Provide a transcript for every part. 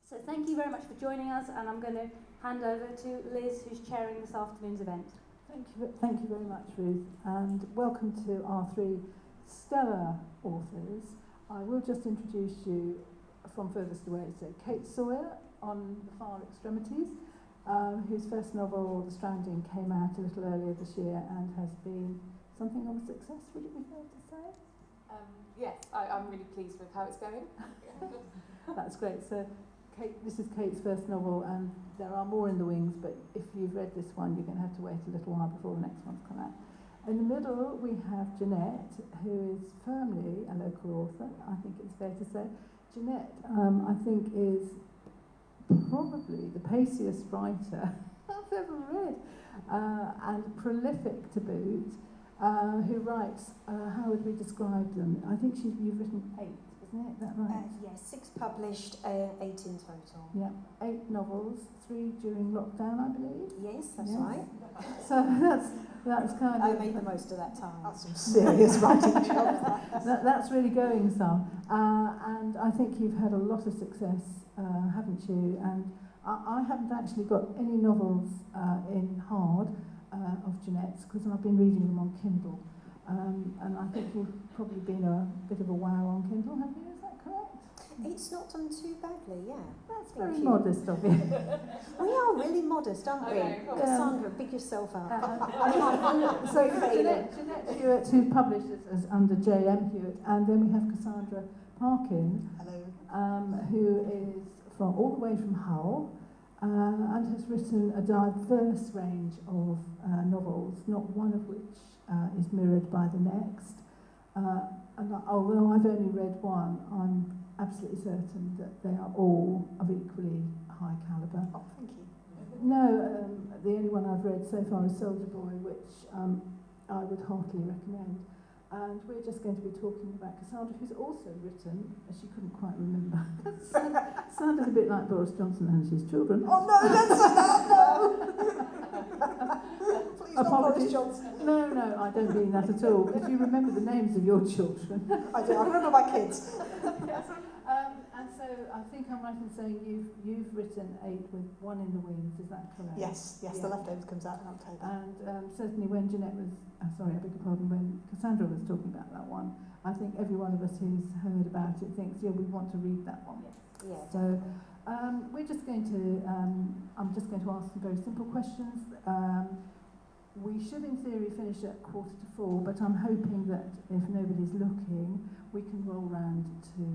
So thank you very much for joining us, and I'm going to hand over to Liz, who's chairing this afternoon's event. Thank you very much, Ruth, and welcome to our three stellar authors. I will just introduce you from furthest away. So Kate Sawyer, on the far extremities, whose first novel, The Stranding, came out a little earlier this year and has been something of a success, would it be fair to say? Yes, I'm really pleased with how it's going. That's great. So this is Kate's first novel, and there are more in the wings, but if you've read this one, you're going to have to wait a little while before the next one's come out. In the middle, we have Jeanette, who is firmly a local author, I think it's fair to say. Jeanette, I think, is probably the paciest writer I've ever read, and prolific to boot, who writes, how would we describe them? I think you've written 8, isn't it? Is that right? Yes, 6 published, 8 in total. Yeah, 8 novels, 3 during lockdown, I believe. Yes, that's right. So that's kind of... I made the most of that time. That's some serious writing job. That's really going some. And I think you've had a lot of success, haven't you? And I haven't actually got any novels in hard of Jeanette's, because I've been reading them on Kindle. And I think you've probably been a bit of a wow on Kindle, have you? Is that correct? It's not done too badly, yeah. That's Thank very you. modest of you. We are really modest, aren't we? Okay, cool. Cassandra, big yourself up. So Jeanette Hewitt, who publishes as under J.M. Hewitt, and then we have Cassandra Parkin, Hello. who is all the way from Hull, and has written a diverse range of novels, not one of which is mirrored by the next. And although I've only read one, I'm absolutely certain that they are all of equally high calibre. Oh, thank you. No, the only one I've read so far is Soldier Boy, which I would heartily recommend. And we're just going to be talking about Cassandra, who's also written, as she couldn't quite remember, sounded a bit like Boris Johnson and his children. Oh no, that's no! Please not Boris Apologies. Johnson. No, I don't mean that at all, because you remember the names of your children. I do. I remember my kids. And so I think I'm right in saying you've written 8 with 1 in the wings, is that correct? Yes. Yeah. The Leftovers comes out in October. And certainly when Jeanette was, when Cassandra was talking about that one, I think every one of us who's heard about it thinks, yeah, we want to read that one. Yeah. So we're just going to, I'm just going to ask some very simple questions. We should in theory finish at 3:45, but I'm hoping that if nobody's looking, we can roll round to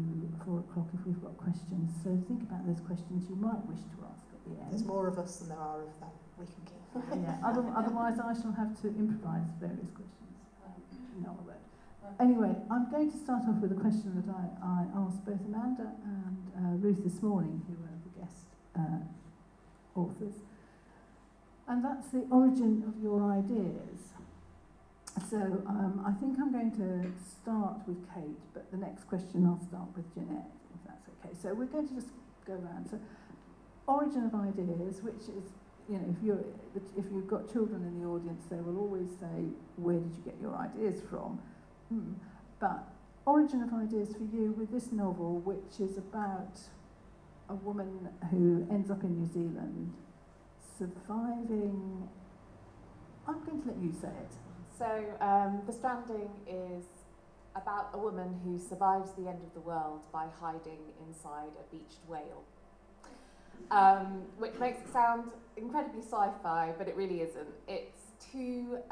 4 o'clock if we've got questions. So think about those questions you might wish to ask at the end. There's more of us than there are of them. We can keep. Yeah, otherwise I shall have to improvise various questions. No, I won't. Anyway, I'm going to start off with a question that I asked both Amanda and Ruth this morning, who were the guest authors. And that's the origin of your ideas. So I think I'm going to start with Kate, but the next question I'll start with Jeanette, if that's okay. So we're going to just go around. So origin of ideas, which is, you know, if you've got children in the audience, they will always say, where did you get your ideas from? But origin of ideas for you with this novel, which is about a woman who ends up in New Zealand, surviving... I'm going to let you say it. So, The Stranding is about a woman who survives the end of the world by hiding inside a beached whale. Which makes it sound incredibly sci-fi, but it really isn't. It's two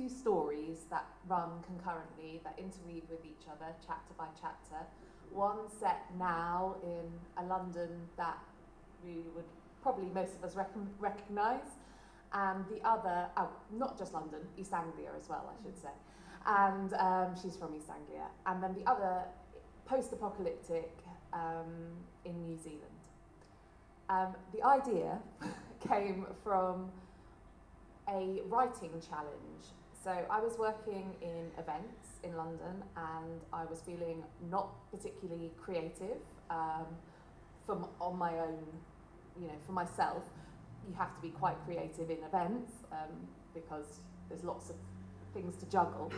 stories that run concurrently, that interweave with each other, chapter by chapter. One set now in a London that we would probably most of us recognise, and the other, not just London, East Anglia as well, I should say. And she's from East Anglia. And then the other, post-apocalyptic, in New Zealand. The idea came from a writing challenge. So I was working in events in London, and I was feeling not particularly creative on my own, you know, for myself. You have to be quite creative in events because there's lots of things to juggle.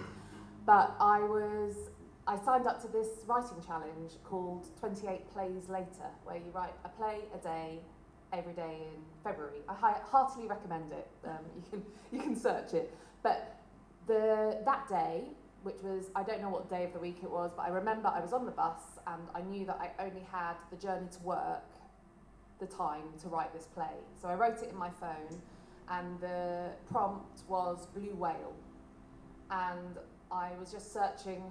But I was I signed up to this writing challenge called 28 Plays Later, where you write a play a day, every day in February. I heartily recommend it. You can search it. But that day, which was, I don't know what day of the week it was, but I remember I was on the bus and I knew that I only had the journey to work, the time to write this play. So I wrote it in my phone, and the prompt was blue whale. And I was just searching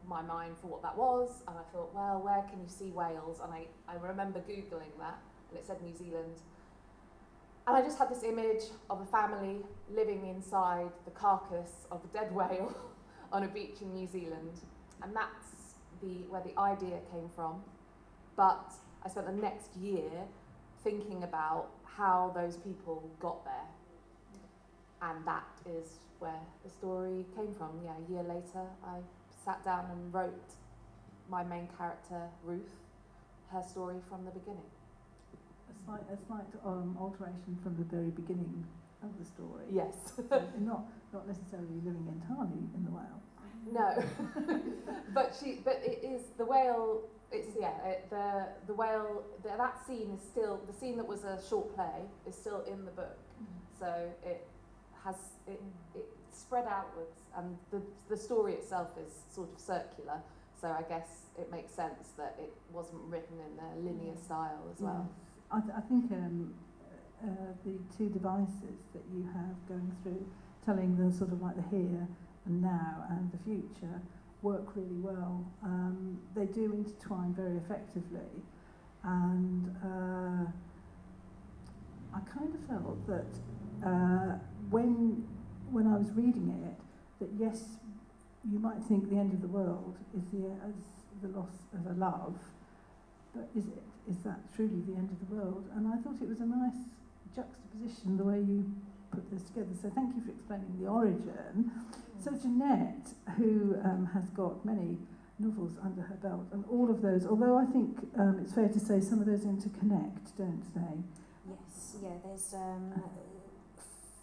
my mind for what that was, and I thought, well, where can you see whales? And I remember Googling that, and it said New Zealand. And I just had this image of a family living inside the carcass of a dead whale on a beach in New Zealand. And that's where the idea came from. But I spent the next year thinking about how those people got there. And that is where the story came from. Yeah, a year later, I sat down and wrote my main character, Ruth, her story from the beginning. A slight alteration from the very beginning of the story. Yes. So not necessarily living entirely in the whale. No, but it is the whale. It's the whale. That scene is still the scene that was a short play is still in the book. So it spread outwards, and the story itself is sort of circular. So I guess it makes sense that it wasn't written in a linear style as well. I think the two devices that you have going through, telling the sort of like the here and now and the future, work really well. They do intertwine very effectively, and I kind of felt that when I was reading it, that yes, you might think the end of the world is the loss of a love, but is that truly the end of the world? And I thought it was a nice juxtaposition, the way you put this together. So thank you for explaining the origin. So Jeanette, who has got many novels under her belt, and all of those, although I think it's fair to say some of those interconnect, don't they? Yes, yeah, there's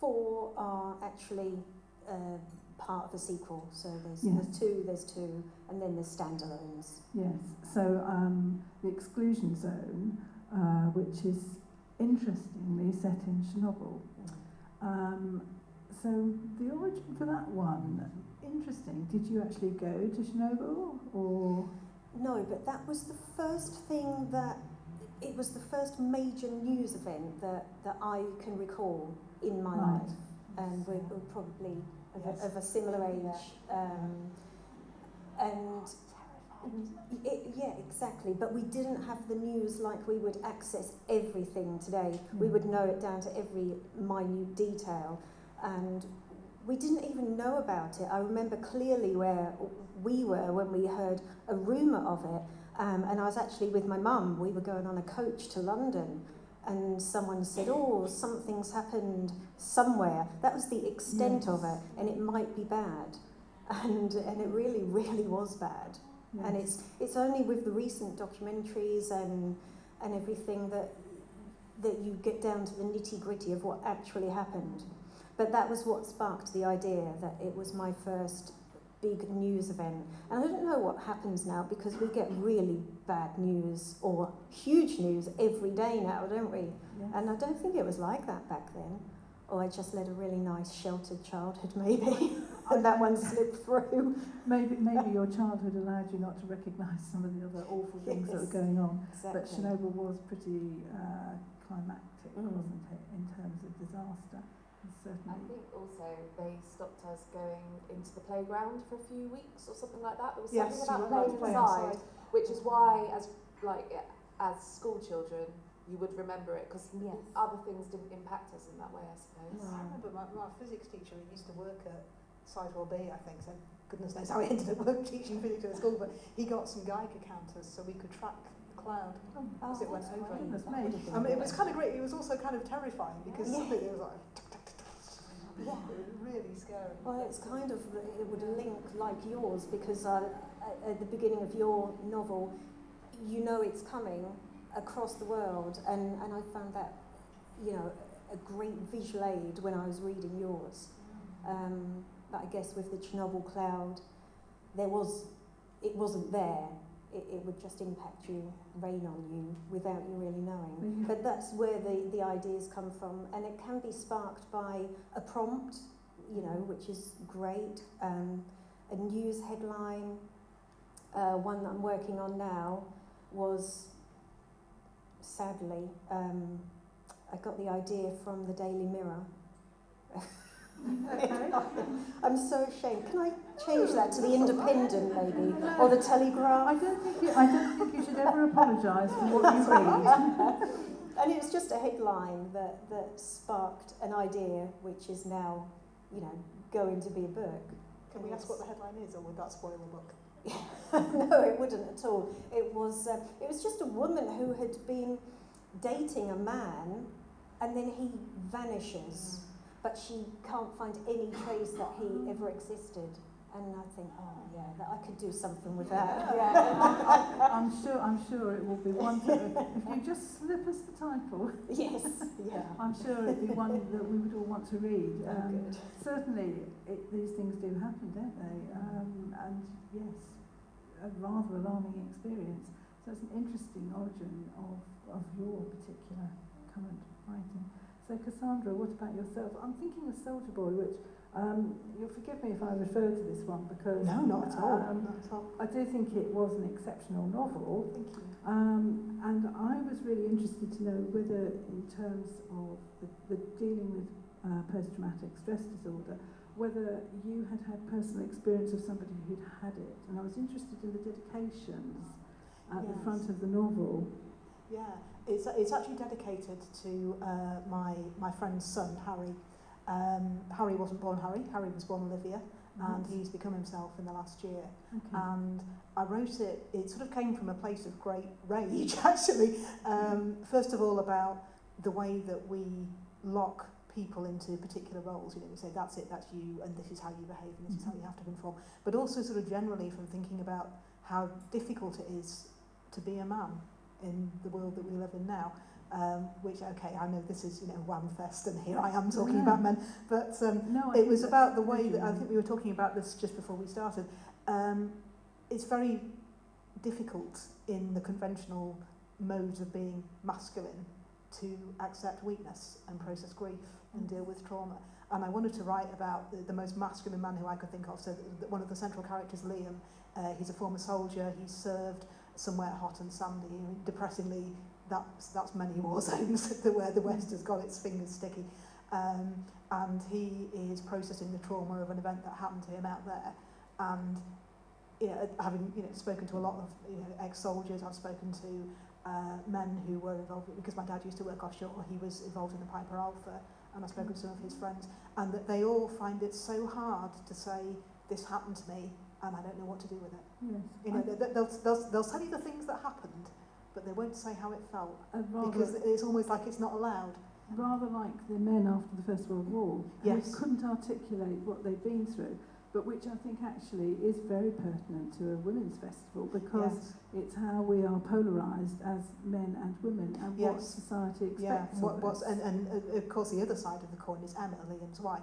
4 are actually part of a sequel, so there's two, and then there's standalones. Yes, so the Exclusion Zone, which is interestingly set in Chernobyl. So the origin for that one, interesting. Did you actually go to Chernobyl, or? No, but that was the first thing it was the first major news event that I can recall in my life, and we're probably of a similar age. Yeah, exactly. But we didn't have the news like we would access everything today. We would know it down to every minute detail, and we didn't even know about it. I remember clearly where we were when we heard a rumour of it, and I was actually with my mum. We were going on a coach to London, and someone said, "Oh, something's happened somewhere." That was the extent of it, and it might be bad, and it really, really was bad. Yes. And it's only with the recent documentaries and everything that you get down to the nitty-gritty of what actually happened. But that was what sparked the idea that it was my first big news event. And I don't know what happens now, because we get really bad news or huge news every day now, don't we? Yes. And I don't think it was like that back then. Or I just led a really nice sheltered childhood, maybe, and that one slipped through. Maybe your childhood allowed you not to recognise some of the other awful things that were going on. Exactly. But Chernobyl was pretty climactic, wasn't it, in terms of disaster? Certainly. I think also they stopped us going into the playground for a few weeks or something like that. There was something about playing inside, which is why, as school children, you would remember it, because other things didn't impact us in that way, I suppose. No. I remember my physics teacher who used to work at Sidewell B, I think, so goodness knows how he ended up teaching physics at school, but he got some Geiger counters so we could track the cloud as it went over. It was kind of great. It was also kind of terrifying, because something it was like... It was really scary. Well, it's kind of, it would link like yours, because at the beginning of your novel, you know it's coming across the world, and I found that, a great visual aid when I was reading yours. But I guess with the Chernobyl cloud, there was it wasn't there, it would just impact you, rain on you, without you really knowing. But that's where the ideas come from, and it can be sparked by a prompt, you know, which is great, a news headline. One that I'm working on now was, sadly, I got the idea from the Daily Mirror. I'm so ashamed. Can I change that to the Independent, maybe, or the Telegraph? I don't think you should ever apologise for what you read. And it was just a headline that sparked an idea, which is now, you know, going to be a book. Can we ask what the headline is, or would that spoil the book? No, it wouldn't at all. It was just a woman who had been dating a man, and then he vanishes, but she can't find any trace that he ever existed. And I think, oh yeah, that I could do something with that. I'm sure it will be one. If you just slip us the title. Yes, yeah. I'm sure it'd be one that we would all want to read. Good. Certainly, these things do happen, don't they? And yes, a rather alarming experience. So it's an interesting origin of your particular current writing. So Cassandra, what about yourself? I'm thinking of Soldier Boy, which you'll forgive me if I refer to this one because No, not at all. Not at all. I do think it was an exceptional novel. Thank you. And I was really interested to know whether, in terms of the dealing with post-traumatic stress disorder, whether you had personal experience of somebody who'd had it. And I was interested in the dedications at the front of the novel. Yeah, it's actually dedicated to my friend's son, Harry. Harry wasn't born Harry was born Olivia, and he's become himself in the last year. Okay. And I wrote it sort of came from a place of great rage, actually. First of all, about the way that we lock people into particular roles. You know, we say, that's it, that's you, and this is how you behave, and this is how you have to conform. But also sort of generally from thinking about how difficult it is to be a man in the world that we live in now. Which, okay, I know this is, you know, Wamfest, and here I am talking about men, but it was about the way that, I think we were talking about this just before we started, it's very difficult in the conventional modes of being masculine to accept weakness and process grief and deal with trauma. And I wanted to write about the most masculine man who I could think of. So one of the central characters, Liam, he's a former soldier, he's served somewhere hot and sandy. Depressingly, that's many war zones where the West has got its fingers sticky. And he is processing the trauma of an event that happened to him out there. And having spoken to a lot of ex-soldiers, I've spoken to men who were involved, because my dad used to work offshore, he was involved in the Piper Alpha, and I've spoken to some of his friends, and that they all find it so hard to say, this happened to me, and I don't know what to do with it. Yes. They'll tell you the things that happened, but they won't say how it felt, because it's almost like it's not allowed. Rather like the men after the First World War, Yes. who couldn't articulate what they'd been through, but which I think actually is very pertinent to a women's festival, because it's how we are polarised as men and women, and what society expects of us. And of course the other side of the coin is Emma, Liam's wife,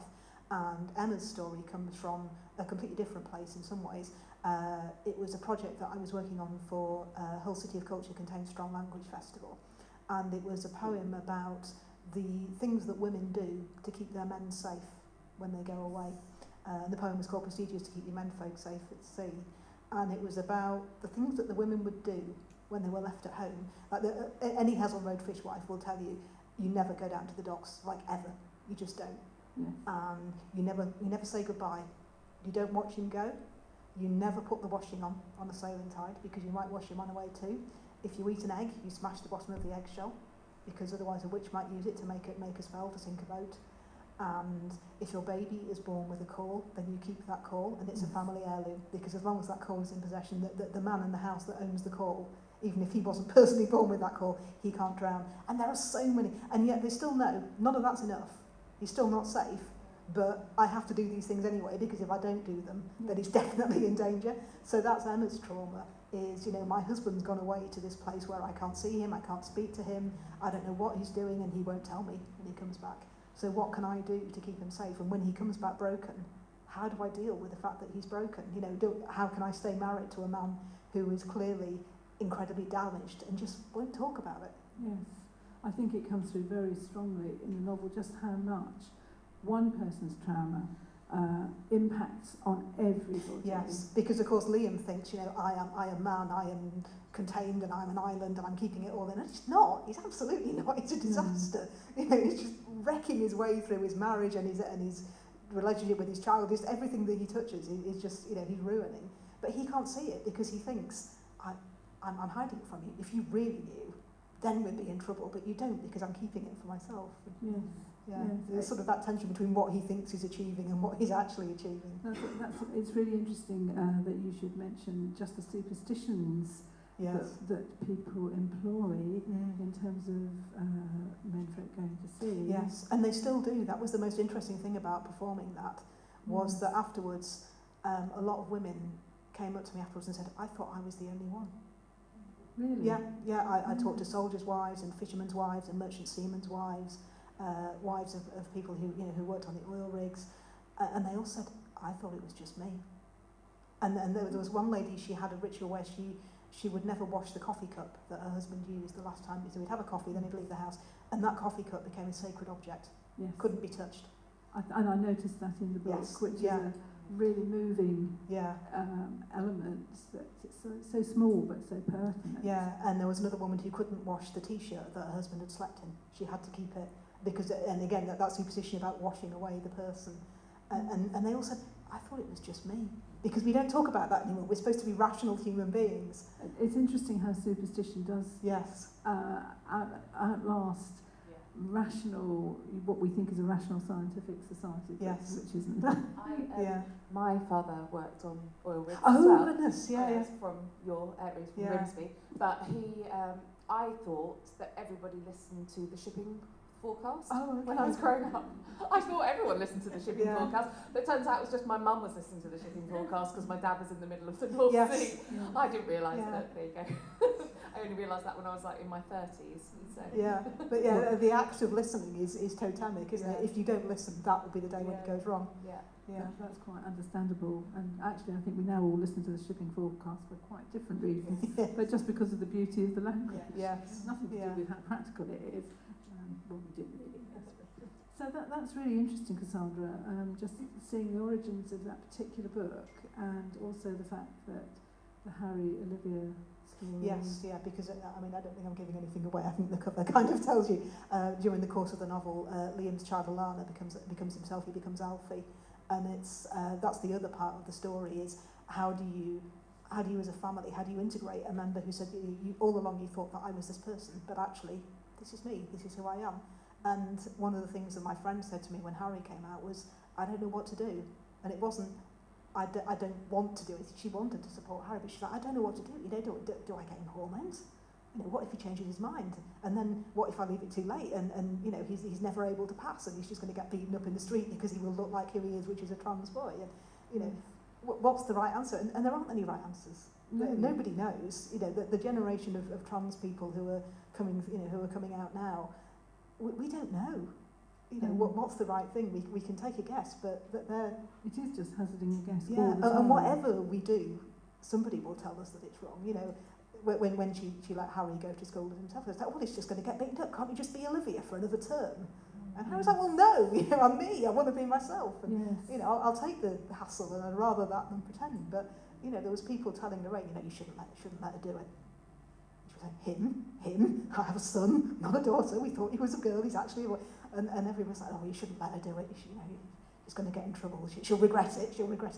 and Emma's story comes from a completely different place in some ways. It was a project that I was working on for Hull City of Culture Contains Strong Language Festival, and it was a poem about the things that women do to keep their men safe when they go away. The poem was called Procedures to Keep Your Menfolk Safe at Sea, and it was about the things that the women would do when they were left at home. Like any Hazel Road fishwife will tell you, you never go down to the docks, like ever. You just don't. Yes. You never say goodbye. You don't watch him go. You never put the washing on a sailing tide, because you might wash him on away too. If you eat an egg, you smash the bottom of the eggshell, because otherwise a witch might use it to make a spell to sink a boat. And if your baby is born with a caul, then you keep that caul, and it's a family heirloom, because as long as that caul is in possession, the man in the house that owns the caul, even if he wasn't personally born with that caul, he can't drown. And there are so many, and yet they still know none of that's enough. He's still not safe, but I have to do these things anyway, because if I don't do them, then he's definitely in danger. So that's Emma's trauma, is, my husband's gone away to this place where I can't see him, I can't speak to him, I don't know what he's doing, and he won't tell me when he comes back. So what can I do to keep him safe? And when he comes back broken, how do I deal with the fact that he's broken? You know, how can I stay married to a man who is clearly incredibly damaged and just won't talk about it? Yes, I think it comes through very strongly in the novel just how much one person's trauma impacts on everybody. Yes, because of course Liam thinks, you know, I am man, I am contained and I'm an island and I'm keeping it all in. And it's not. He's absolutely not. It's a disaster. You know, he's just wrecking his way through his marriage and his relationship with his child. Just everything that he touches is just, you know, he's ruining. But he can't see it because he thinks, I'm hiding it from you. If you really knew, then we'd be in trouble. But you don't, because I'm keeping it for myself. Yes. Yeah, yes. there's sort of that tension between what he thinks he's achieving and what he's actually achieving. It's really interesting that you should mention just the superstitions that people employ in terms of menfolk going to see. Yes, and they still do. That was the most interesting thing about performing that, was that afterwards a lot of women came up to me afterwards and said, I thought I was the only one. Really? Yeah. I talked to soldiers' wives and fishermen's wives and merchant seamen's wives, wives of people who worked on the oil rigs, and they all said, I thought it was just me. And there was one lady, she had a ritual where she would never wash the coffee cup that her husband used the last time. So he'd have a coffee, then he'd leave the house, and that coffee cup became a sacred object. Yes. Couldn't be touched. And I noticed that in the book, Yes. which is a really moving element. That it's so small but so pertinent. Yeah, and there was another woman who couldn't wash the T-shirt that her husband had slept in. She had to keep it because, and again, that superstition about washing away the person. And they all said, I thought it was just me. Because we don't talk about that anymore. We're supposed to be rational human beings. It's interesting how superstition does outlast rational, what we think is a rational scientific society, which isn't. My father worked on oil rigs as well. Oh goodness, yes. From your areas, from Grimsby. But I thought that everybody listened to the shipping forecast when I was growing up. I thought everyone listened to the shipping forecast, but it turns out it was just my mum was listening to the shipping forecast because my dad was in the middle of the North Sea. I didn't realise that. There you go. I only realised that when I was like in my 30s. So. Yeah, but the act of listening is totemic, isn't it? If you don't listen, that will be the day when it goes wrong. That's quite understandable. And actually, I think we now all listen to the shipping forecast for quite different reasons, but just because of the beauty of the language. Yes. Nothing to do with how practical it is. Well, we didn't really. So that's really interesting, Cassandra, just seeing the origins of that particular book and also the fact that the Harry Olivia story. Yes, because I mean, I don't think I'm giving anything away. I think the cover kind of tells you during the course of the novel, Liam's child Alana becomes himself, he becomes Alfie, and it's that's the other part of the story is how do you as a family, how do you integrate a member who said you all along you thought that I was this person, but actually this is me, this is who I am. And one of the things that my friend said to me when Harry came out was, I don't know what to do. And it wasn't, I don't want to do it. She wanted to support Harry, but she's like, I don't know what to do. You know, do I get him hormones? You know, what if he changes his mind? And then what if I leave it too late? And you know, he's never able to pass and he's just going to get beaten up in the street because he will look like who he is, which is a trans boy. And, you know, what's the right answer? And there aren't any right answers. No. Nobody knows. You know, the generation of trans people who are coming out now, we don't know. You know, what's the right thing? We can take a guess, but they're... It is just hazarding a guess all the time. And whatever we do, somebody will tell us that it's wrong. You know, when she let Harry go to school with himself, it's like, well, he's just going to get beaten up. Can't you just be Olivia for another term? And Harry's like, well, no, you know, I'm me. I want to be myself. And, you know, I'll take the hassle, and I'd rather that than pretend. But, you know, there was people telling Lorraine, you know, you shouldn't let her do it. Him, I have a son, not a daughter, we thought he was a girl, he's actually a boy. And everyone's like, oh, you shouldn't let her do it, you know, he's going to get in trouble, she'll regret it.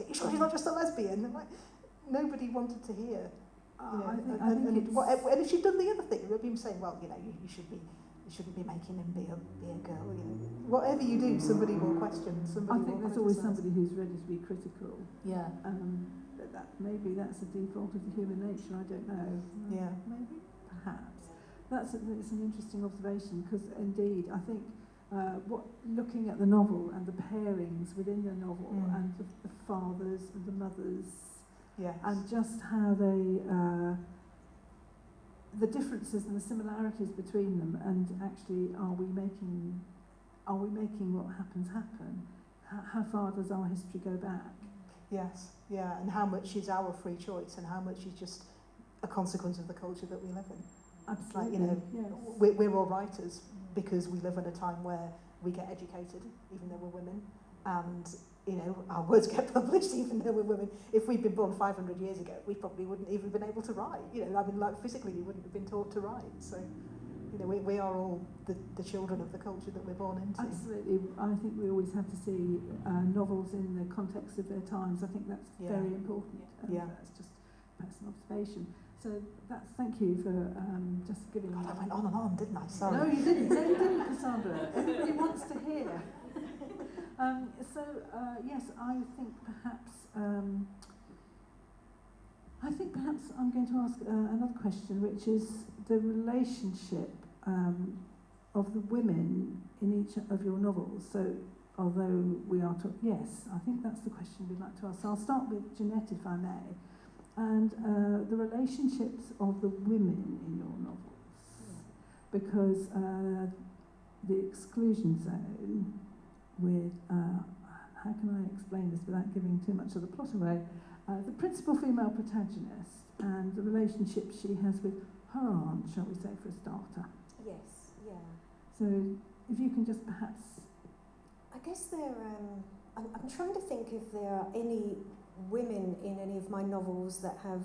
You sure she's not just a lesbian? And like, nobody wanted to hear. You know, and if she'd done the other thing, they'd been saying, well, you know, you shouldn't be making him be a girl, you know. Whatever you do, somebody will question, I think there's always somebody who's ready to be critical. Yeah. Maybe that's a default of the human nature, I don't know. Yeah. Maybe, perhaps. It's an interesting observation because indeed I think looking at the novel and the pairings within the novel and the fathers and the mothers and just how they the differences and the similarities between them, and actually are we making what happens happen, how far does our history go back? Yes, yeah, and how much is our free choice and how much is just a consequence of the culture that we live in. Absolutely, Like, yes. we're all writers because we live in a time where we get educated, even though we're women, and our words get published even though we're women. If we'd been born 500 years ago, we probably wouldn't even been able to write. Physically, we wouldn't have been taught to write. So, we are all the children of the culture that we're born into. Absolutely. I think we always have to see novels in the context of their times. I think that's very important. That's just personal observation. So thank you for just giving me. I went on and on, didn't I? Sorry. No, you didn't. No, you didn't, Cassandra. Everybody wants to hear. Yes, I think perhaps I'm going to ask another question, which is the relationship of the women in each of your novels. So, although we are yes, I think that's the question we'd like to ask. So I'll start with Jeanette, if I may. And the relationships of the women in your novels, because the Exclusion Zone with, how can I explain this without giving too much of the plot away, the principal female protagonist and the relationship she has with her aunt, shall we say, for a starter. Yes, yeah. So if you can just perhaps... I guess I'm trying to think if there are any women in any of my novels that have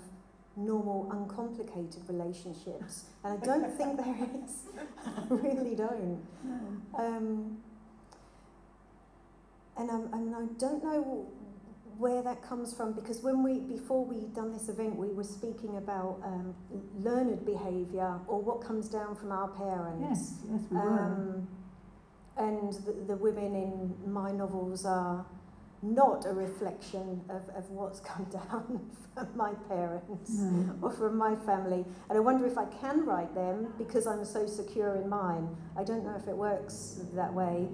normal, uncomplicated relationships. And I don't think there is. I really don't. No. And I don't know where that comes from, because before we done this event, we were speaking about learned behaviour, or what comes down from our parents. Yes, we were. And the women in my novels are not a reflection of what's come down from my parents or from my family. And I wonder if I can write them because I'm so secure in mine. I don't know if it works that way,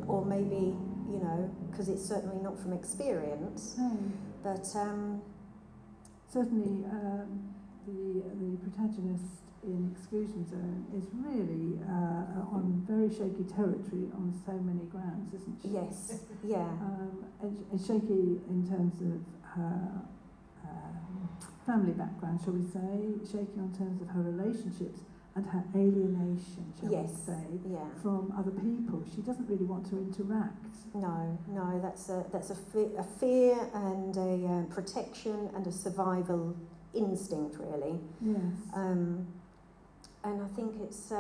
or maybe, because it's certainly not from experience. No. But certainly the protagonist in Exclusion Zone is really on very shaky territory on so many grounds, isn't she? yes, yeah. And shaky in terms of her family background, shall we say, shaky in terms of her relationships and her alienation, shall we say, from other people. She doesn't really want to interact. No, that's a fear and a protection and a survival instinct, really. Yes. And I think it's,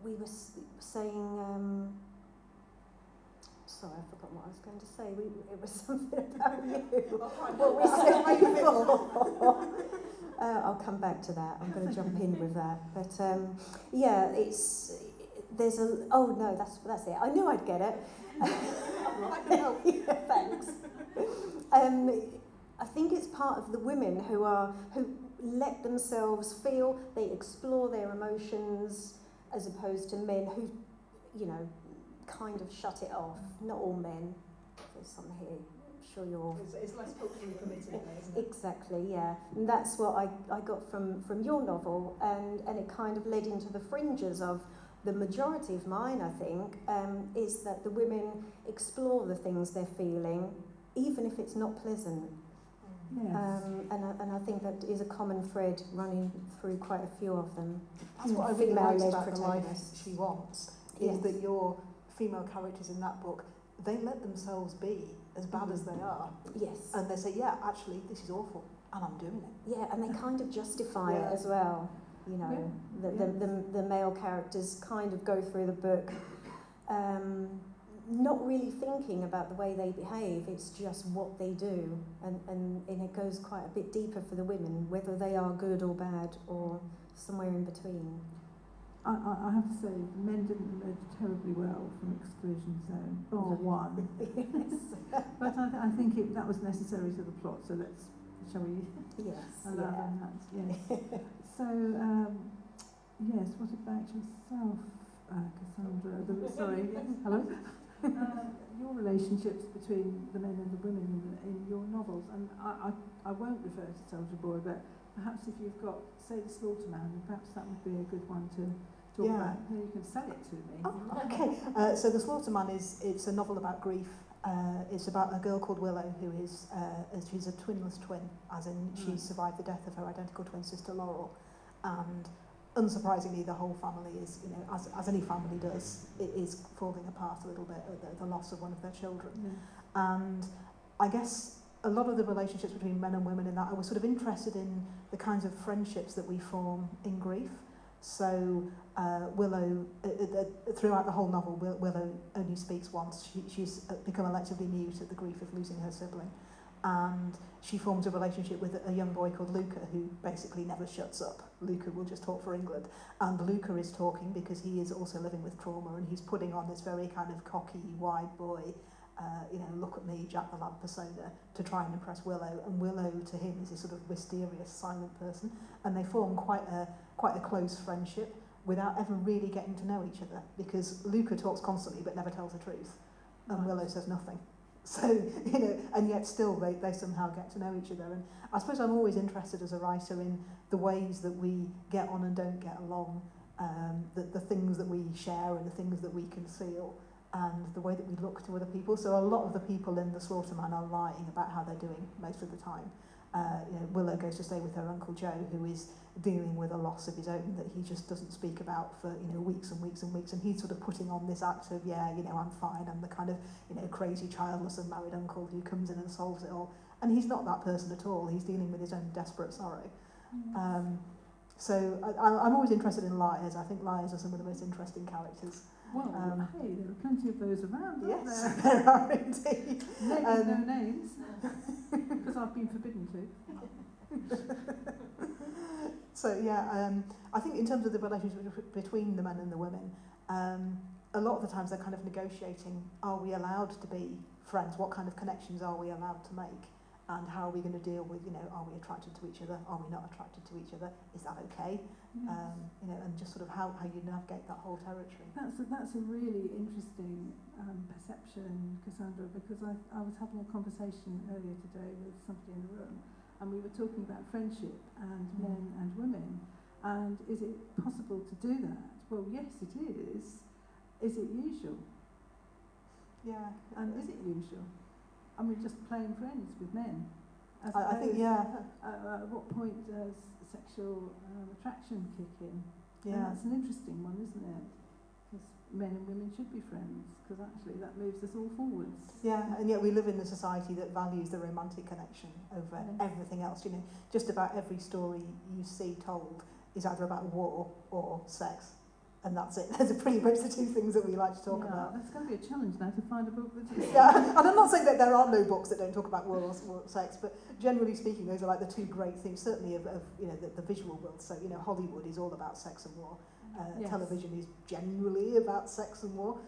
we were saying, sorry, I forgot what I was going to say. It was something about you. What we said before. I'll come back to that. I'm going to jump in with that. But that's it. I knew I'd get it. Yeah, thanks. I think it's part of the women who let themselves feel, they explore their emotions, as opposed to men who, kind of shut it off. Not all men. There's some here. I'm sure you're... It's less culturally permitted, isn't it? Exactly, yeah. And that's what I got from your novel, and it kind of led into the fringes of the majority of mine, I think, is that the women explore the things they're feeling, even if it's not pleasant. Yes. And I think that is a common thread running through quite a few of them. That's what I really liked about The Life protagonists. She Wants, is that your female characters in that book, they let themselves be as bad as they are. Yes. And they say, yeah, actually, this is awful, and I'm doing it. Yeah, and they kind of justify it as well. The male characters kind of go through the book not really thinking about the way they behave, it's just what they do. And it goes quite a bit deeper for the women, whether they are good or bad or somewhere in between. I have to say, the men didn't emerge terribly well from Exclusion Zone, or one. Yes. But I think that was necessary to the plot, so shall we allow them that? Yes. So, yes, what about yourself, Cassandra? Sorry, hello? Your relationships between the men and the women in your novels, and I won't refer to Soldier Boy, but perhaps if you've got, say, the Slaughterman, perhaps that would be a good one to talk Yeah. about. You can sell it to me. Oh, okay. So The Slaughterman it's a novel about grief. It's about a girl called Willow who is she's a twinless twin, as in she survived the death of her identical twin sister Laurel, and unsurprisingly the whole family is, you know, as any family does, it is falling apart a little bit at the loss of one of their children. Yeah. And I guess a lot of the relationships between men and women in that, I was sort of interested in the kinds of friendships that we form in grief. So Willow, throughout the whole novel, Willow only speaks once. She's become electively mute at the grief of losing her sibling. And she forms a relationship with a young boy called Luca, who basically never shuts up. Luca will just talk for England. And Luca is talking because he is also living with trauma, and he's putting on this very kind of cocky, wide boy, look at me, Jack the Lad persona, to try and impress Willow. And Willow, to him, is this sort of mysterious, silent person. And they form quite a close friendship without ever really getting to know each other, because Luca talks constantly but never tells the truth, and Willow says nothing. So, and yet still they somehow get to know each other. And I suppose I'm always interested as a writer in the ways that we get on and don't get along, the things that we share and the things that we conceal, and the way that we look to other people. So a lot of the people in The Slaughterman are lying about how they're doing most of the time. Willow goes to stay with her Uncle Joe, who is dealing with a loss of his own that he just doesn't speak about for weeks and weeks and weeks, and he's sort of putting on this act of I'm fine, I'm the kind of crazy childless and married uncle who comes in and solves it all, and he's not that person at all. He's dealing with his own desperate sorrow. So I'm always interested in liars. I think liars are some of the most interesting characters. Well, hey, there are plenty of those around, aren't Yes, there? there are indeed. Naming no names, because I've been forbidden to. So I think in terms of the relationship between the men and the women, a lot of the times they're kind of negotiating, are we allowed to be friends? What kind of connections are we allowed to make? And how are we going to deal with, are we attracted to each other? Are we not attracted to each other? Is that okay? And just sort of how you navigate that whole territory. That's a really interesting perception, Cassandra, because I was having a conversation earlier today with somebody in the room, and we were talking about friendship and men and women, and is it possible to do that? Well, yes, it is. Is it usual? Yeah. And is it usual? And we're just plain friends with men. I think, yeah. At what point does sexual attraction kick in? Yeah. And that's an interesting one, isn't it? Because men and women should be friends, because actually that moves us all forwards. Yeah, and yet we live in a society that values the romantic connection over everything else. Just about every story you see told is either about war or sex. And that's it. Those are pretty much the two things that we like to talk about. It's going to be a challenge now to find a book that is. Yeah, and I'm not saying that there are no books that don't talk about war or sex, but generally speaking, those are like the two great things, certainly of the visual world. So, Hollywood is all about sex and war. Yes. Television is generally about sex and war.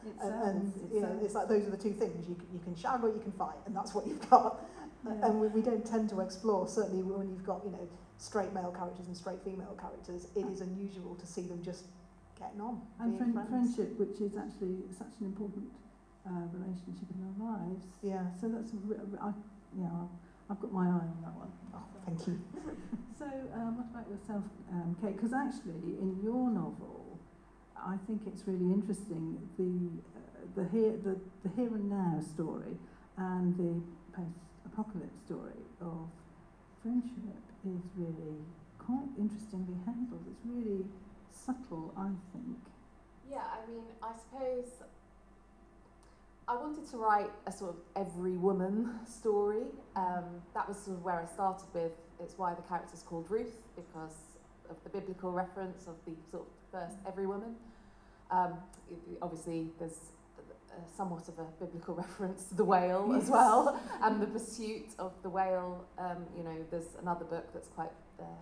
It's like those are the two things. You can shag or you can fight, and that's what you've got. Yeah. And we don't tend to explore, certainly when you've got, straight male characters and straight female characters, it is unusual to see them just getting on. And being friends. friendship, which is actually such an important relationship in our lives. Yeah. So that's I've got my eye on that one. Oh, thank you. So what about yourself, Kate? Because actually, in your novel, I think it's really interesting the here and now story and the post-apocalypse story of friendship is really quite interestingly handled. It's really subtle, I think. Yeah, I suppose I wanted to write a sort of every woman story. That was sort of where I started with. It's why the character's called Ruth, because of the biblical reference of the sort of first every woman. Obviously, there's somewhat of a biblical reference to the whale as well, and the pursuit of the whale. There's another book that's quite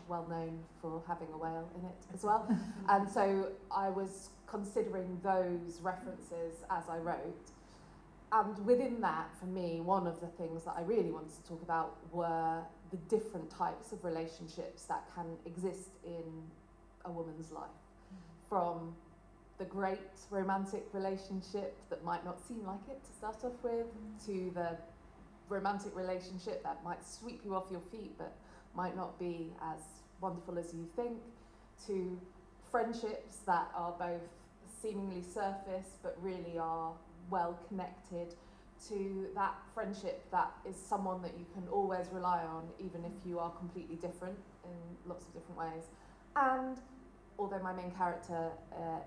well known for having a whale in it as well. And so I was considering those references as I wrote. And within that, for me, one of the things that I really wanted to talk about were the different types of relationships that can exist in a woman's life. From the great romantic relationship that might not seem like it to start off with, to the romantic relationship that might sweep you off your feet but might not be as wonderful as you think, to friendships that are both seemingly surface but really are well connected, to that friendship that is someone that you can always rely on even if you are completely different in lots of different ways. And although my main character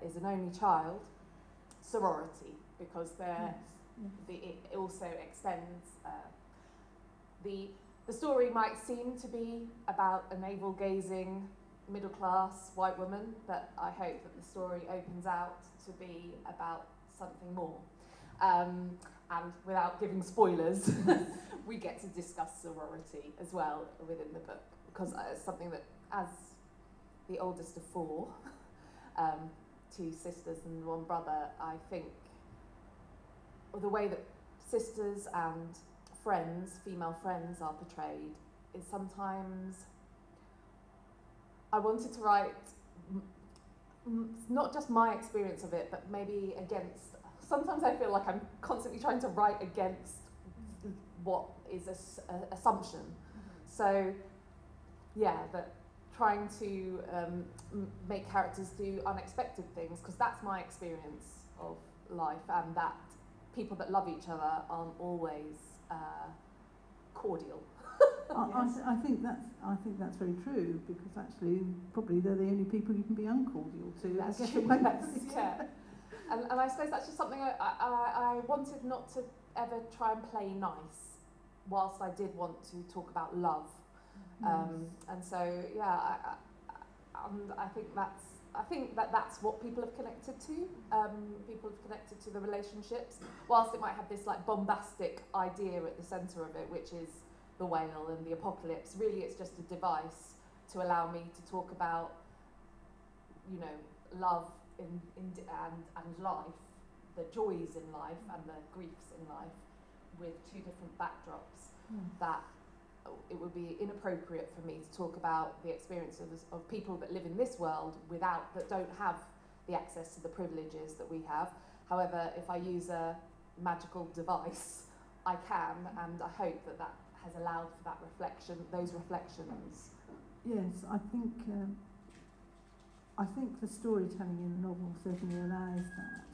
is an only child, sorority, because it also extends. The story might seem to be about a navel-gazing middle-class white woman, but I hope that the story opens out to be about something more. And without giving spoilers, we get to discuss sorority as well within the book, because it's something that, as the oldest of four, 2 sisters and 1 brother, I think the way that sisters and friends, female friends, are portrayed is sometimes, I wanted to write not just my experience of it, but maybe against, sometimes I feel like I'm constantly trying to write against what is an assumption. So, yeah, but trying to make characters do unexpected things, because that's my experience of life, and that people that love each other aren't always cordial. I think that's very true, because actually probably they're the only people you can be uncordial to. That's true. Yeah. And I suppose that's just something I wanted not to ever try and play nice, whilst I did want to talk about love. And so, yeah, I think that's what people have connected to. People have connected to the relationships, whilst it might have this like bombastic idea at the centre of it, which is the whale and the apocalypse. Really, it's just a device to allow me to talk about, you know, love and life, the joys in life and the griefs in life, with 2 different backdrops. That it would be inappropriate for me to talk about the experiences of people that live in this world that don't have the access to the privileges that we have. However, if I use a magical device, I can, and I hope that has allowed for that reflection, those reflections. Yes, I think the storytelling in the novel certainly allows that.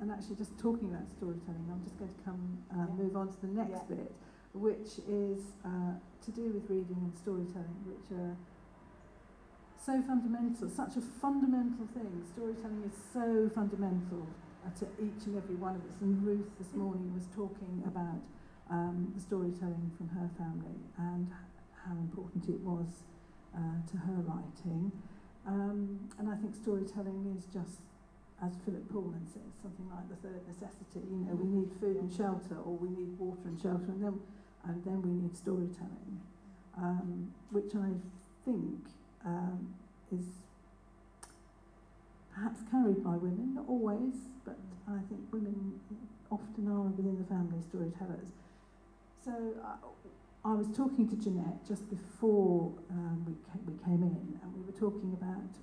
And actually, just talking about storytelling, I'm just going to move on to the next bit, which is to do with reading and storytelling, which are so fundamental, such a fundamental thing. Storytelling is so fundamental to each and every one of us. And Ruth this morning was talking about the storytelling from her family and how important it was to her writing. And I think storytelling is just, as Philip Pullman says, something like the third necessity. You know, we need food and shelter, or we need water and shelter, and then we need storytelling, which I think is perhaps carried by women, not always, but I think women often are within the family storytellers. So I was talking to Jeanette just before we came in, and we were talking about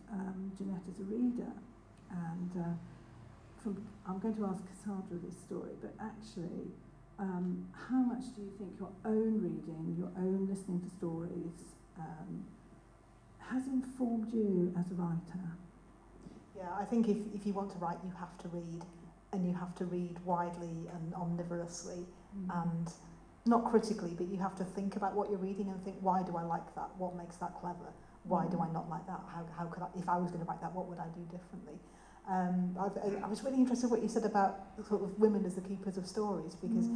Jeanette as a reader. And I'm going to ask Cassandra this story, but actually, how much do you think your own reading, your own listening to stories, has informed you as a writer? Yeah, I think if you want to write, you have to read, and you have to read widely and omnivorously, and not critically, but you have to think about what you're reading and think, why do I like that? What makes that clever? Why do I not like that? How could I, if I was going to write that, what would I do differently? I was really interested in what you said about sort of women as the keepers of stories, because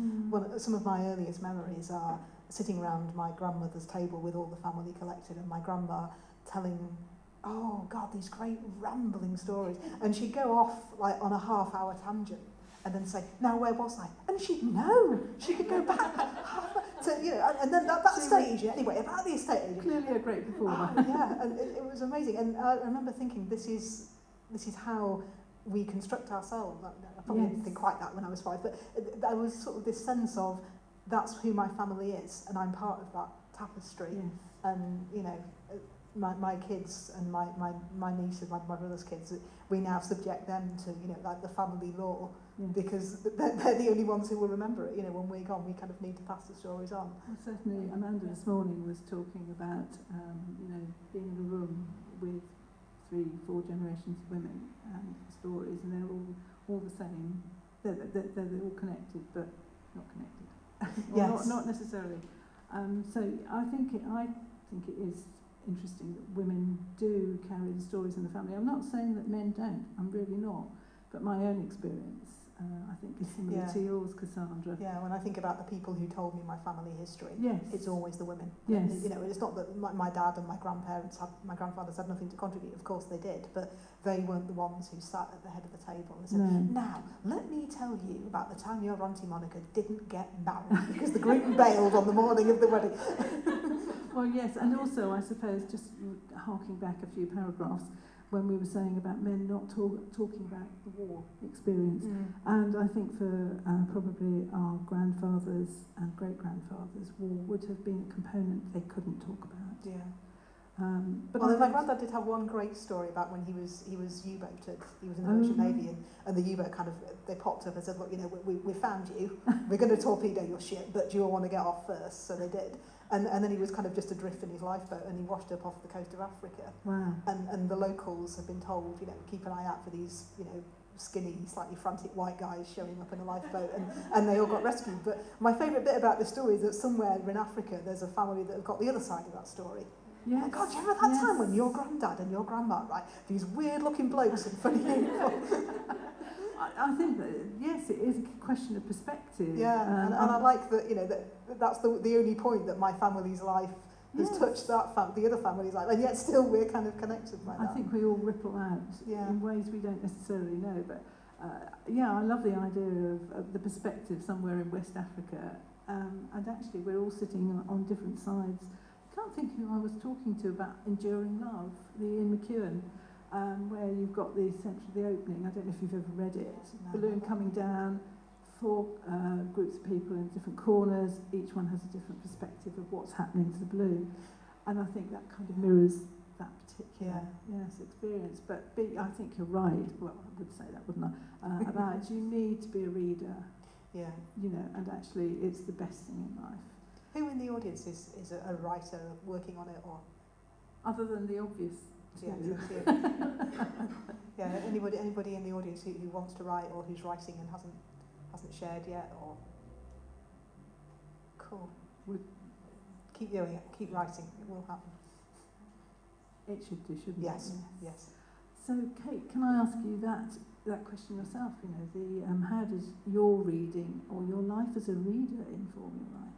some of my earliest memories are sitting around my grandmother's table with all the family collected, and my grandma telling, oh God, these great rambling stories, and she'd go off like on a half-hour tangent and then say, now where was I? And she'd know. She could go back to, you know, and then that stage, anyway, about the estate agent. Clearly a great performer. Yeah, and it was amazing. And I remember thinking, this is how we construct ourselves. I probably didn't think quite that when I was 5, but there was sort of this sense of, that's who my family is, and I'm part of that tapestry. Yes. And, you know, my kids and my nieces, my brother's kids, we now subject them to, you know, like the family law, because they're the only ones who will remember it. You know, when we're gone, we kind of need to pass the stories on. Well, certainly, Amanda this morning was talking about, you know, being in a room with 3-4 generations of women and stories, and they're all the same. They're all connected, but not connected. Yes. not necessarily. So I think it is interesting that women do carry the stories in the family. I'm not saying that men don't. I'm really not. But my own experience, I think, is similar to yours, Cassandra. Yeah, when I think about the people who told me my family history, Yes. it's always the women. Yes. You know, it's not that my dad and my grandfathers had nothing to contribute. Of course they did, but they weren't the ones who sat at the head of the table and said, No. now, let me tell you about the time your Auntie Monica didn't get married because the groom bailed on the morning of the wedding. Well, yes, and also, I suppose, just harking back a few paragraphs, when we were saying about men not talking about the war experience. And I think for probably our grandfathers and great-grandfathers, war would have been a component they couldn't talk about. Yeah. But Well, my granddad did have one great story about when he was U-boated. He was in the Merchant Navy, and the U-boat they popped up and said, look, you know, we found you. We're going to torpedo your ship, but do you all want to get off first? So they did. And then he was kind of just adrift in his lifeboat, and he washed up off the coast of Africa. Wow. And the locals have been told, you know, keep an eye out for these, you know, skinny, slightly frantic white guys showing up in a lifeboat, and they all got rescued. But my favourite bit about this story is that somewhere in Africa there's a family that have got the other side of that story. Yes. Oh God, do you remember that time when your granddad and your grandma, right, these weird-looking blokes in funny uniforms? I think that, yes, it is a question of perspective. Yeah, and I like that, you know, that's the only point that my family's life has touched the other family's life, and yet still we're kind of connected by that. I think we all ripple out in ways we don't necessarily know, but I love the idea of the perspective somewhere in West Africa, and actually we're all sitting on different sides. I can't think who I was talking to about Enduring Love, the Ian McEwan, where you've got the opening. I don't know if you've ever read it. No. Balloon coming down, 4 groups of people in different corners. Each one has a different perspective of what's happening to the balloon, and I think that kind of mirrors that particular experience. But I think you're right. Well, I would say that, wouldn't I? About you need to be a reader. Yeah. You know, and actually, it's the best thing in life. Who in the audience is a writer working on it, or other than the obvious? Yeah. Anybody in the audience who wants to write or who's writing and hasn't shared yet, or cool. Keep doing it. Keep writing. It will happen. It should do, shouldn't it? Yes. So, Kate, can I ask you that question yourself? You know, how does your reading or your life as a reader inform your writer?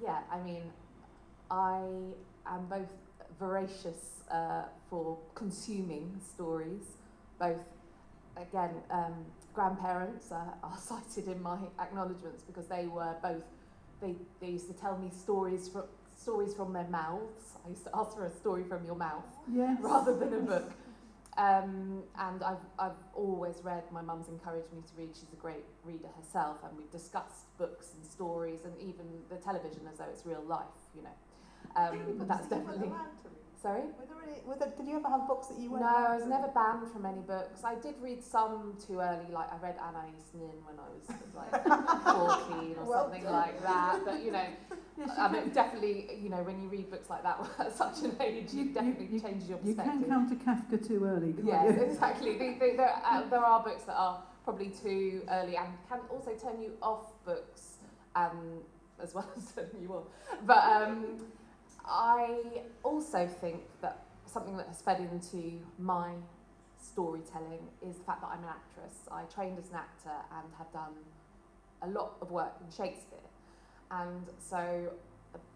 Yeah, I mean, I am both voracious for consuming stories. Both, again, grandparents are cited in my acknowledgements because they were both. They used to tell me stories from their mouths. I used to ask for a story from your mouth, rather than a book. And I've always read. My mum's encouraged me to read. She's a great reader herself, and we've discussed books and stories and even the television as though it's real life, you know. But that's definitely. Sorry? Did you ever have books that you weren't? No, I was never banned from any books. I did read some too early, like I read Anna Eastman when I was like 14 or something like that. But you know, I mean, definitely, you know, when you read books like that at such an age, you definitely changes your perspective. You can come to Kafka too early. Yes, exactly. There are books that are probably too early and can also turn you off books, as well as turning you on. But I also think that something that has fed into my storytelling is the fact that I'm an actress. I trained as an actor and have done a lot of work in Shakespeare. And so,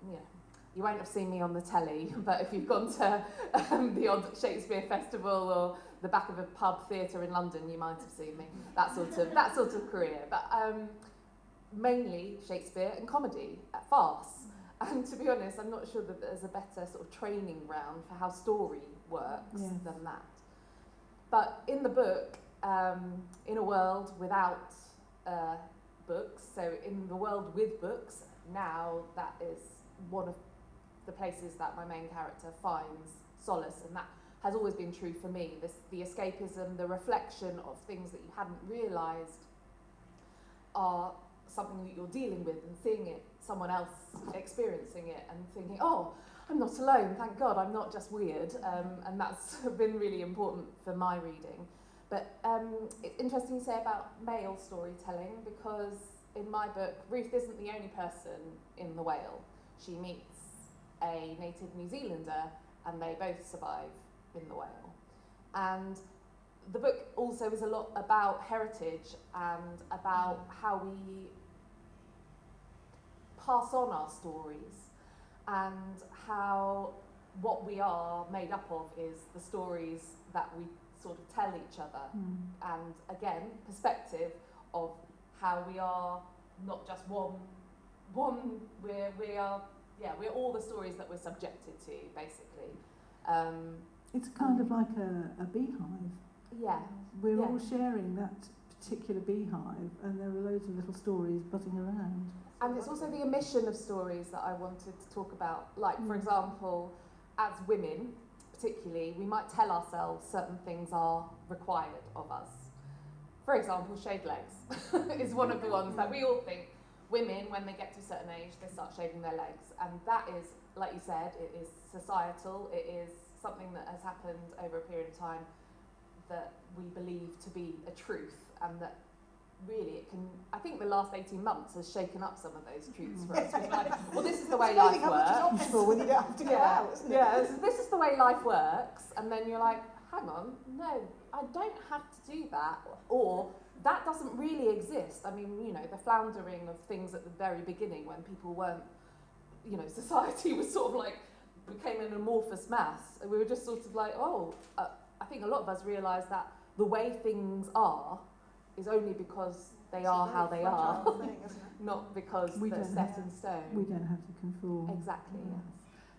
you know, you won't have seen me on the telly, but if you've gone to the odd Shakespeare festival or the back of a pub theatre in London, you might have seen me. That sort of career. But mainly Shakespeare and comedy, farce. And to be honest, I'm not sure that there's a better sort of training ground for how story works than that. But in the book, in a world without books, so in the world with books, now that is one of the places that my main character finds solace, and that has always been true for me. The escapism, the reflection of things that you hadn't realised are something that you're dealing with, and seeing it, someone else experiencing it and thinking, oh, I'm not alone, thank God. I'm not just weird, and that's been really important for my reading. But it's interesting to say about male storytelling, because in my book, Ruth isn't the only person in the whale. She meets a native New Zealander, and they both survive in the whale. And the book also is a lot about heritage and about how we pass on our stories, and how what we are made up of is the stories that we sort of tell each other. And again, perspective of how we are not just one we're all the stories that we're subjected to, basically. It's kind of like a beehive. Yeah. We're all sharing that particular beehive, and there are loads of little stories buzzing around. And it's also the omission of stories that I wanted to talk about. Like, for example, as women, particularly, we might tell ourselves certain things are required of us. For example, shaved legs is one of the ones that we all think women, when they get to a certain age, they start shaving their legs. And that is, like you said, it is societal, it is something that has happened over a period of time that we believe to be a truth, and that really it can, I think the last 18 months has shaken up some of those truths for us. We're like, well, this is the way life works. How much is optional when you don't have to go out, isn't it? Yeah, so this is the way life works, and then you're like, hang on, no, I don't have to do that, or that doesn't really exist. I mean, you know, the floundering of things at the very beginning when people weren't, you know, society was sort of like, became an amorphous mass, and we were just sort of like, I think a lot of us realise that the way things are is only because they are how they are, not because they're set in stone. We don't have to conform. Exactly, yes.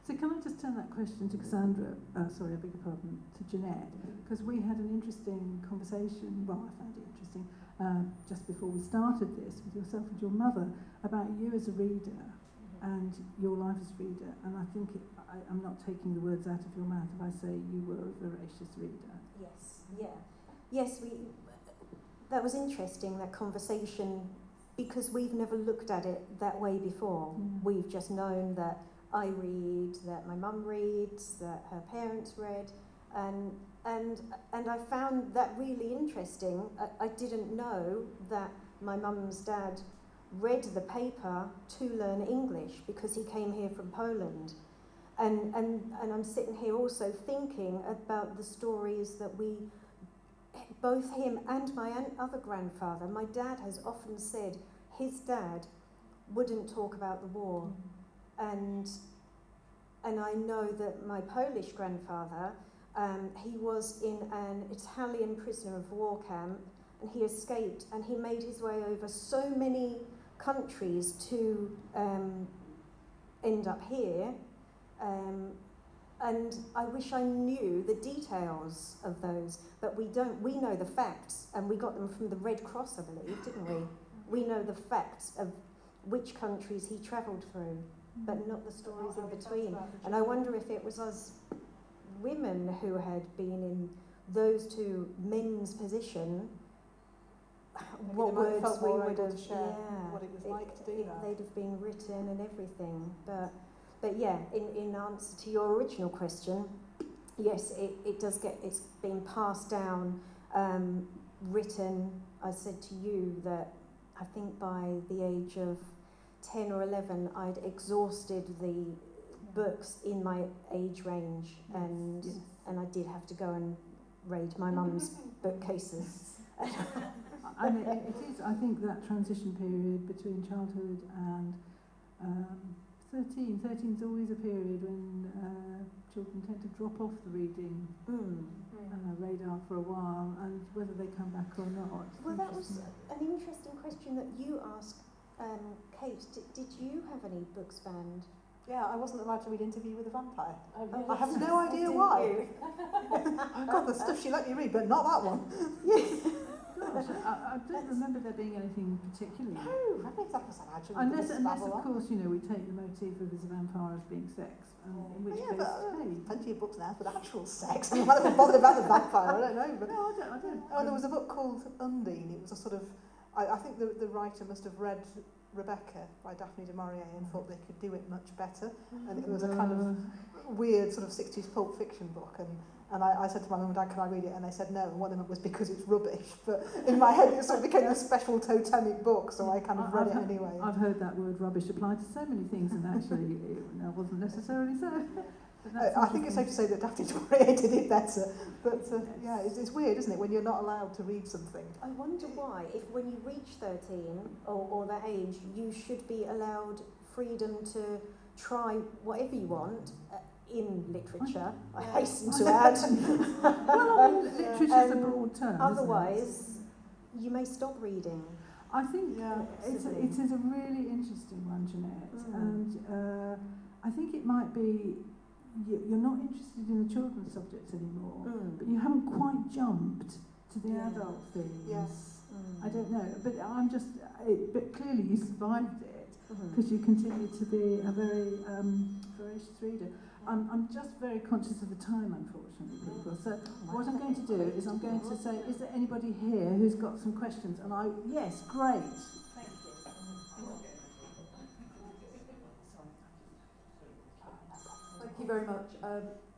So can I just turn that question to Cassandra, I beg your pardon, to Jeanette, because we had an interesting conversation, well, I found it interesting, just before we started this, with yourself and your mother, about you as a reader and your life as a reader. And I think I'm not taking the words out of your mouth if I say you were a voracious reader. Yes, yeah. Yes, that was interesting, that conversation, because we've never looked at it that way before. We've just known that I read, that my mum reads, that her parents read, and I found that really interesting. I didn't know that my mum's dad read the paper to learn English because he came here from Poland. And I'm sitting here also thinking about the stories that both him and my other grandfather, my dad has often said his dad wouldn't talk about the war. And I know that my Polish grandfather, he was in an Italian prisoner of war camp, and he escaped, and he made his way over so many countries to end up here. And I wish I knew the details of those, but we don't. We know the facts, and we got them from the Red Cross, I believe, didn't we? We know the facts of which countries he travelled through, but not the stories in between. And I wonder if it was us women who had been in those two men's position, Maybe what they might have words felt we more would able have, to share what it was like to do that. they'd have been written and everything. But yeah, in answer to your original question, yes, it does get, it's been passed down, written. I said to you that I think by the age of 10 or 11, I'd exhausted the books in my age range, and I did have to go and raid my mum's bookcases. And it is, I think, that transition period between childhood and 13. 13 is always a period when children tend to drop off the reading radar for a while, and whether they come back or not. Well, that was an interesting question that you asked, Kate. Did you have any books banned? Yeah, I wasn't allowed to read Interview with a Vampire. Oh, I have no idea why. I've got the stuff she let me read, but not that one. Gosh, I don't remember there being anything particularly. No, I think that was actually Unless of course, you know, we take the motif of his vampire as being sex, in which case, hey. Plenty of books now with actual sex. I might have been bothered about the vampire, I don't know. But No, I don't. Oh, there was a book called Undine. It was a sort of, I think the writer must have read Rebecca by Daphne du Maurier and thought they could do it much better. And it was a kind of weird sort of 60s pulp fiction book. And I said to my mum and dad, can I read it? And they said no. And one of them was because it's rubbish. But in my head, it sort of became a special totemic book, so I kind of read it anyway. I've heard that word rubbish applied to so many things, and actually it wasn't necessarily so. I think it's safe to say that Daphne du Maurier did it better. But yeah, it's weird, isn't it, when you're not allowed to read something. I wonder why, if when you reach 13 or that age, you should be allowed freedom to try whatever you want in literature, I hasten to add. Well, I mean, literature's a broad term. Otherwise, you may stop reading. I think it is a really interesting one, Jeanette, and I think it might be you're not interested in the children's subjects anymore, but you haven't quite jumped to the adult things. Yes. I don't know, but but clearly you survived it because you continue to be a very voracious reader. I'm just very conscious of the time, unfortunately, people. So what I'm going to do is I'm going to say, is there anybody here who's got some questions? And yes, great. Thank you. Thank you very much.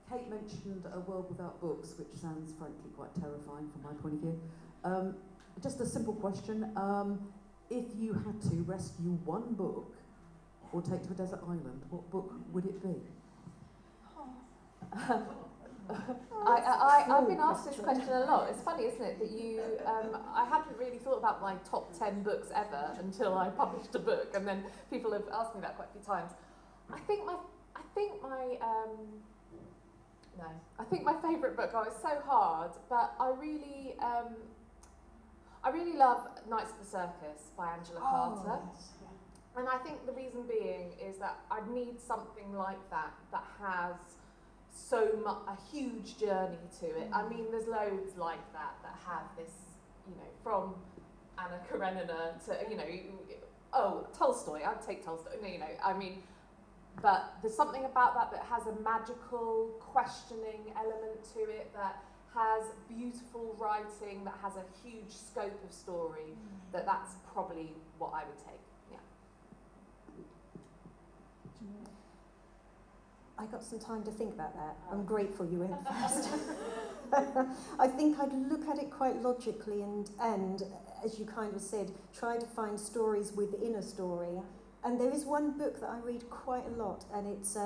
Kate mentioned A World Without Books, which sounds frankly quite terrifying from my point of view. Just a simple question. If you had to rescue one book or take to a desert island, what book would it be? I've been asked this question a lot. It's funny, isn't it, that you... I hadn't really thought about my top 10 books ever until I published a book, and then people have asked me that quite a few times. I think my favourite book, it's so hard, but I really love Knights of the Circus by Angela Carter. Yes. And I think the reason being is that I need something like that has a huge journey to it. I mean, there's loads like that have this, from Anna Karenina to, Tolstoy, I'd take Tolstoy, but there's something about that has a magical questioning element to it, that has beautiful writing, that has a huge scope of story, that's probably what I would take. I got some time to think about that. I'm grateful you went first. I think I'd look at it quite logically and, as you kind of said, try to find stories within a story. And there is one book that I read quite a lot, and it's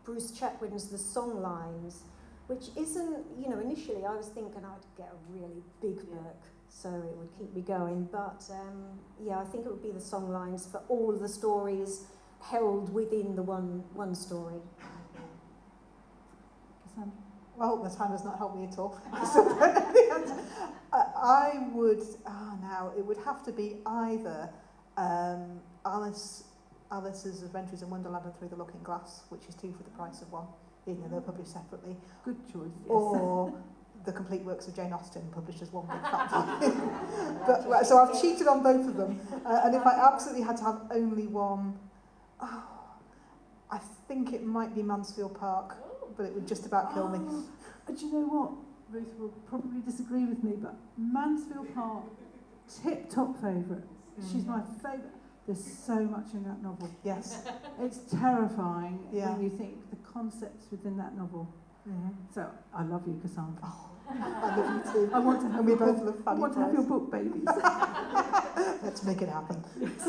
Bruce Chatwin's The Songlines, which isn't, initially I was thinking I'd get a really big book, so it would keep me going. But, I think it would be The Songlines for all the stories held within the one story. Well, the time has not helped me at all. I would, it would have to be either Alice's Adventures in Wonderland and Through the Looking Glass, which is 2 for the price of 1, even though they're published separately. Good choice, yes. Or the complete works of Jane Austen, published as one big fat volume. So I've cheated on both of them. And if I absolutely had to have only one, I think it might be Mansfield Park, but it would just about kill me. Do you know what? Ruth will probably disagree with me, but Mansfield Park, tip-top favourite. She's my favourite. There's so much in that novel. Yes. It's terrifying when you think the concepts within that novel. So, I love you, Cassandra. I love you too. I want to have and we both love Fanny I want to have your book babies. Let's make it happen. Yes.